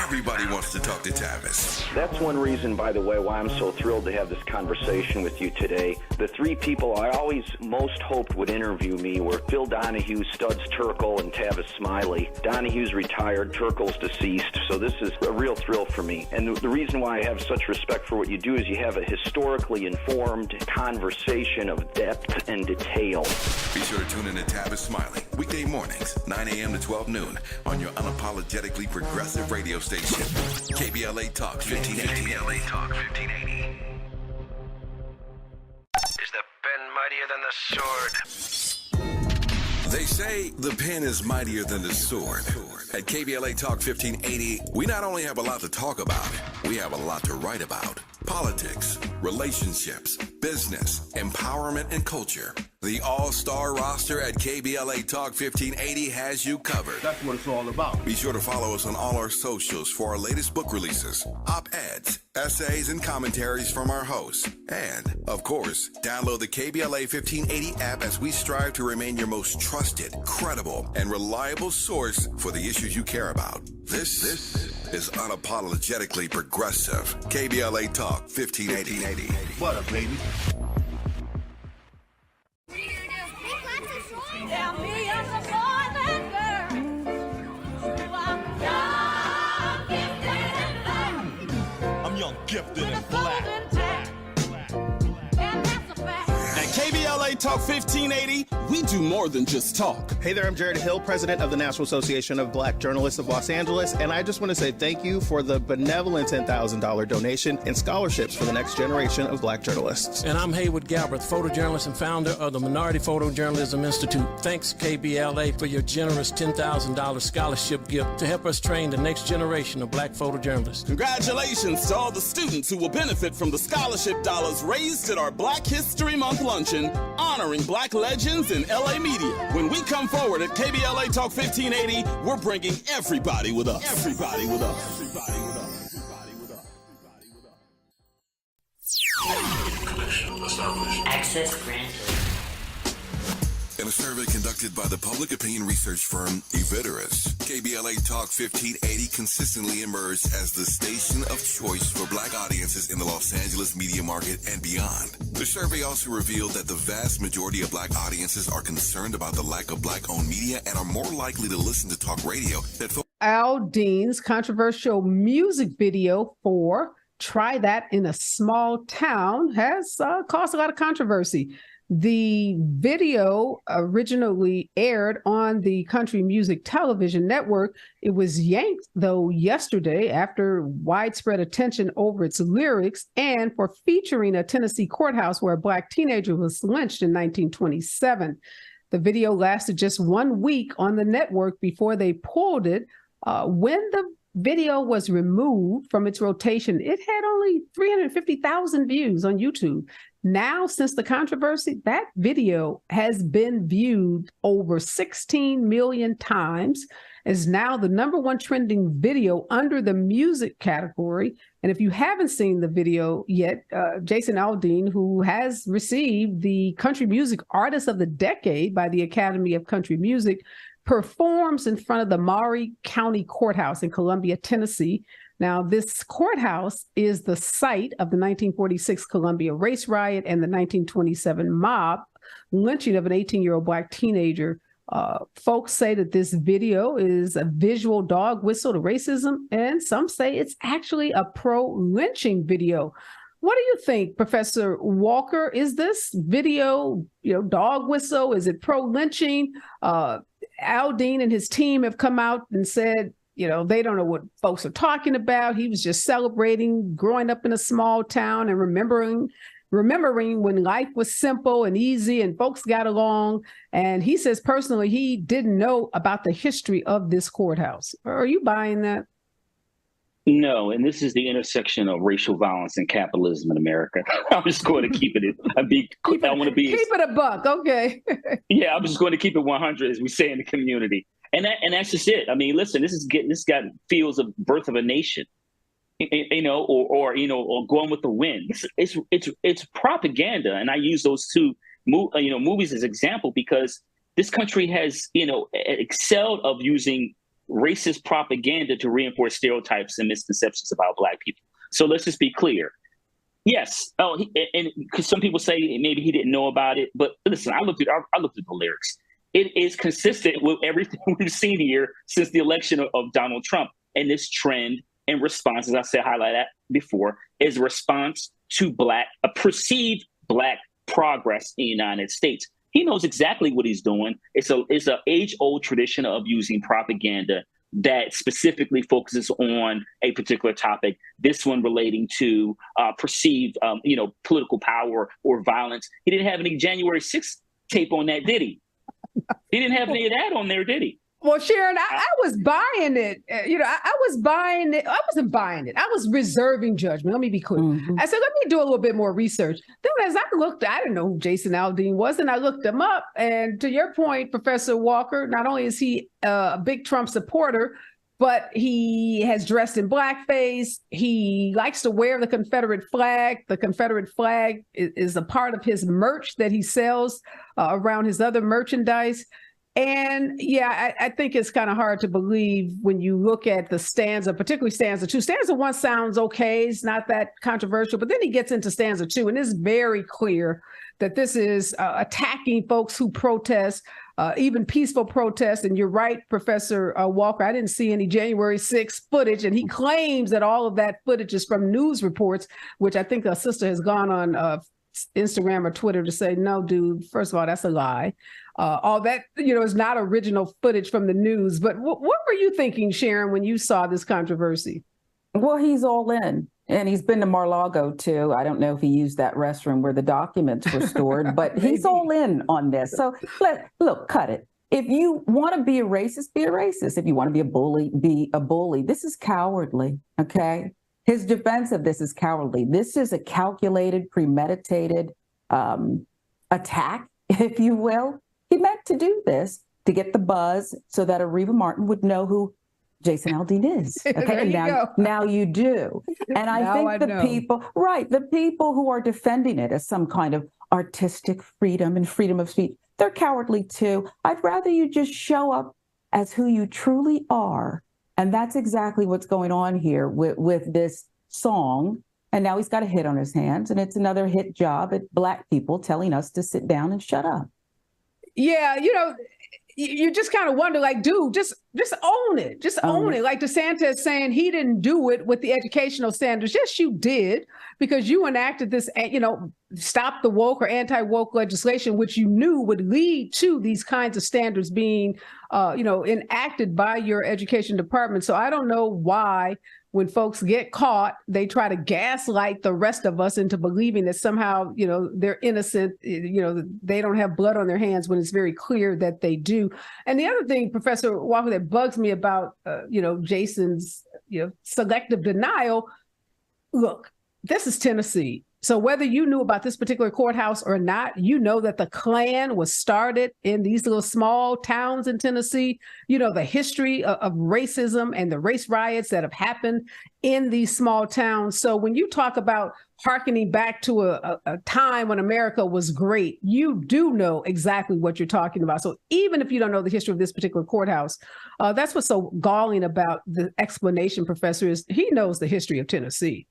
Everybody wants to talk to Tavis. That's one reason, by the way, why I'm so thrilled to have this conversation with you today. The three people I always most hoped would interview me were Phil Donahue, Studs Terkel, and Tavis Smiley. Donahue's retired, Terkel's deceased, so this is a real thrill for me. And the reason why I have such respect for what you do is you have a historically informed conversation of depth and detail. Be sure to tune in to Tavis Smiley weekday mornings, 9 a.m. to 12 noon on your unapologetically progressive radio station, KBLA Talk 1580. KBLA Talk 1580. Is the pen mightier than the sword? They say the pen is mightier than the sword. At KBLA Talk 1580, we not only have a lot to talk about, we have a lot to write about. Politics, relationships, business, empowerment, and culture. The all-star roster at KBLA Talk 1580 has you covered. That's what it's all about. Be sure to follow us on all our socials for our latest book releases, op-eds, essays, and commentaries from our hosts. And, of course, download the KBLA 1580 app as we strive to remain your most trusted, credible, and reliable source for the issues you care about. This is unapologetically progressive. KBLA Talk 1580. What up, baby? I'm young, gifted, and black. KBLA Talk 1580, we do more than just talk. Hey there, I'm Jared Hill, president of the National Association of Black Journalists of Los Angeles, and I just want to say thank you for the benevolent $10,000 donation and scholarships for the next generation of black journalists. And I'm Haywood Galbraith, photojournalist and founder of the Minority Photojournalism Institute. Thanks, KBLA, for your generous $10,000 scholarship gift to help us train the next generation of black photojournalists. Congratulations to all the students who will benefit from the scholarship dollars raised at our Black History Month luncheon, honoring black legends in LA media. When we come forward at KBLA Talk 1580, we're bringing everybody with us. Everybody with us. Everybody with us. Everybody with us. Connection established. Access granted. In a survey conducted by the public opinion research firm Eviderus, KBLA Talk 1580 consistently emerged as the station of choice for black audiences in the Los Angeles media market and beyond. The survey also revealed that the vast majority of black audiences are concerned about the lack of black-owned media and are more likely to listen to talk radio that Aldean's controversial music video for Try That in a Small Town has caused a lot of controversy. The video originally aired on the Country Music Television Network. It was yanked, though, yesterday after widespread attention over its lyrics and for featuring a Tennessee courthouse where a Black teenager was lynched in 1927. The video lasted just 1 week on the network before they pulled it. When the video was removed from its rotation, it had only 350,000 views on YouTube. Now, since the controversy, that video has been viewed over 16 million times, is now the #1 trending video under the music category. And if you haven't seen the video yet, Jason Aldean, who has received the Country Music Artist of the Decade by the Academy of Country Music, performs in front of the Maury County Courthouse in Columbia, Tennessee. Now, this courthouse is the site of the 1946 Columbia race riot and the 1927 mob lynching of an 18-year-old Black teenager. Folks say that this video is a visual dog whistle to racism, and some say it's actually a pro-lynching video. What do you think, Professor Walker? Is this video, dog whistle? Is it pro-lynching? Aldean and his team have come out and said, they don't know what folks are talking about. He was just celebrating growing up in a small town and remembering when life was simple and easy and folks got along. And he says personally, he didn't know about the history of this courthouse. Are you buying that? No, and this is the intersection of racial violence and capitalism in America. I'm just going to keep it. Keep it a buck, okay? Yeah, I'm just going to keep it 100, as we say in the community, and that's just it. I mean, listen, this feels of birth of a nation, or going with the wind. It's propaganda, and I use those two, movies as example because this country has excelled of using racist propaganda to reinforce stereotypes and misconceptions about Black people. So let's just be clear. Yes. And because some people say maybe he didn't know about it, but listen, I looked at the lyrics. It is consistent with everything we've seen here since the election of Donald Trump. And this trend and response, as I said, highlight that before, is a response to a perceived Black progress in the United States. He knows exactly what he's doing. It's an age-old tradition of using propaganda that specifically focuses on a particular topic. This one relating to perceived, political power or violence. He didn't have any January 6th tape on that, did he? He didn't have any of that on there, did he? Well, Sharon, I was buying it. I was buying it. I wasn't buying it. I was reserving judgment. Let me be clear. I said, let me do a little bit more research. Then as I looked, I didn't know who Jason Aldean was, and I looked him up. And to your point, Professor Walker, not only is he a big Trump supporter, but he has dressed in blackface. He likes to wear the Confederate flag. The Confederate flag is a part of his merch that he sells around his other merchandise. And yeah, I think it's kind of hard to believe when you look at the stanza, particularly stanza 2. Stanza 1 sounds okay. It's not that controversial, but then he gets into stanza 2, and it's very clear that this is attacking folks who protest, even peaceful protest. And you're right, Professor Walker, I didn't see any January 6th footage, and he claims that all of that footage is from news reports, which I think a sister has gone on Instagram or Twitter to say, no, dude, first of all, that's a lie. All that, is not original footage from the news. But what were you thinking, Sharon, when you saw this controversy? Well, he's all in. And he's been to Mar-a-Lago, too. I don't know if he used that restroom where the documents were stored, but he's all in on this. So look, cut it. If you want to be a racist, be a racist. If you want to be a bully, be a bully. This is cowardly, okay? His defense of this is cowardly. This is a calculated, premeditated attack, if you will. He meant to do this to get the buzz so that Areva Martin would know who Jason Aldean is. Okay, and now you do. And I think the people who are defending it as some kind of artistic freedom and freedom of speech, they're cowardly too. I'd rather you just show up as who you truly are. And that's exactly what's going on here with this song. And now he's got a hit on his hands, and it's another hit job at Black people telling us to sit down and shut up. Yeah, you just kind of wonder, like, dude, just own it. Just own it. Like DeSantis saying he didn't do it with the educational standards. Yes, you did, because you enacted this, stop the woke or anti-woke legislation, which you knew would lead to these kinds of standards being, enacted by your education department. So I don't know why, when folks get caught, they try to gaslight the rest of us into believing that somehow, they're innocent, they don't have blood on their hands, when it's very clear that they do. And the other thing, Professor Walker, that bugs me about, Jason's, selective denial, look, this is Tennessee. So whether you knew about this particular courthouse or not, you know that the Klan was started in these little small towns in Tennessee. You know the history of racism and the race riots that have happened in these small towns. So when you talk about hearkening back to a time when America was great, you do know exactly what you're talking about. So even if you don't know the history of this particular courthouse, that's what's so galling about the explanation, Professor, is he knows the history of Tennessee.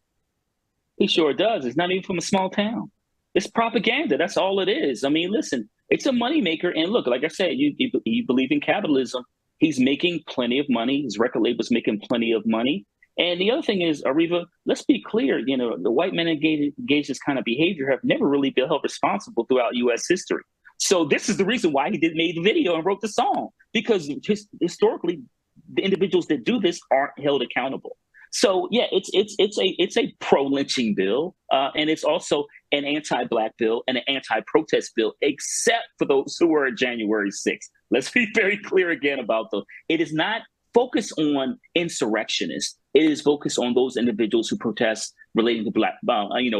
He sure does. It's not even from a small town. It's propaganda. That's all it is. I mean, listen, it's a moneymaker. And look, like I said, you believe in capitalism. He's making plenty of money. His record label's making plenty of money. And the other thing is, Areva, let's be clear, the white men engaged this kind of behavior have never really been held responsible throughout U.S. history. So this is the reason why he made the video and wrote the song, because historically, the individuals that do this aren't held accountable. So yeah, it's a pro-lynching bill, and it's also an anti-Black bill and an anti-protest bill, except for those who were at January 6th. Let's be very clear again about those. It is not focused on insurrectionists. It is focused on those individuals who protest relating to Black,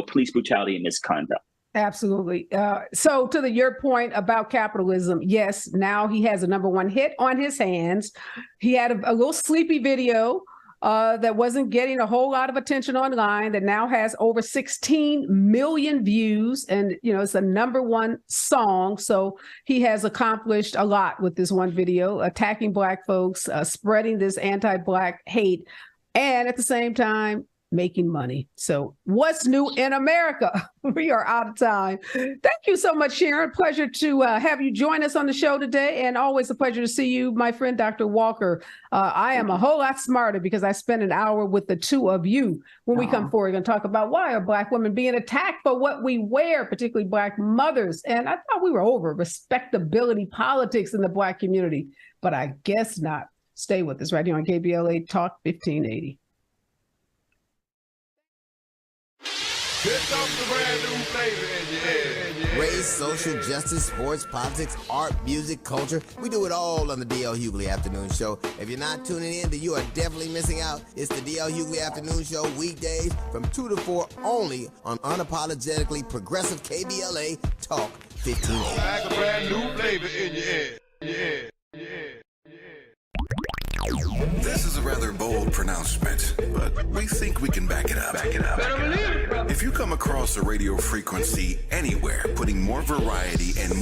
police brutality and misconduct. Absolutely. So to your point about capitalism, yes, now he has a #1 hit on his hands. He had a little sleepy video that wasn't getting a whole lot of attention online, that now has over 16 million views. And, it's a #1 song. So he has accomplished a lot with this one video, attacking Black folks, spreading this anti-Black hate, and at the same time, making money. So what's new in America? We are out of time. Thank you so much, Sharon. Pleasure to have you join us on the show today, and always a pleasure to see you, my friend, Dr. Walker. I am a whole lot smarter because I spent an hour with the two of you. When we come forward, we're going to talk about why are Black women being attacked for what we wear, particularly Black mothers. And I thought we were over respectability politics in the Black community, but I guess not. Stay with us right here on KBLA Talk 1580. Here comes the brand new flavor in your head. Race, social justice, sports, politics, art, music, culture. We do it all on the D.L. Hughley Afternoon Show. If you're not tuning in, then you are definitely missing out. It's the D.L. Hughley Afternoon Show, weekdays from 2 to 4 only on unapologetically progressive KBLA Talk 1580. Like a brand new flavor in your head. Yeah. This is a rather bold pronouncement, but we think we can back it up. If you come across a radio frequency anywhere putting more variety and more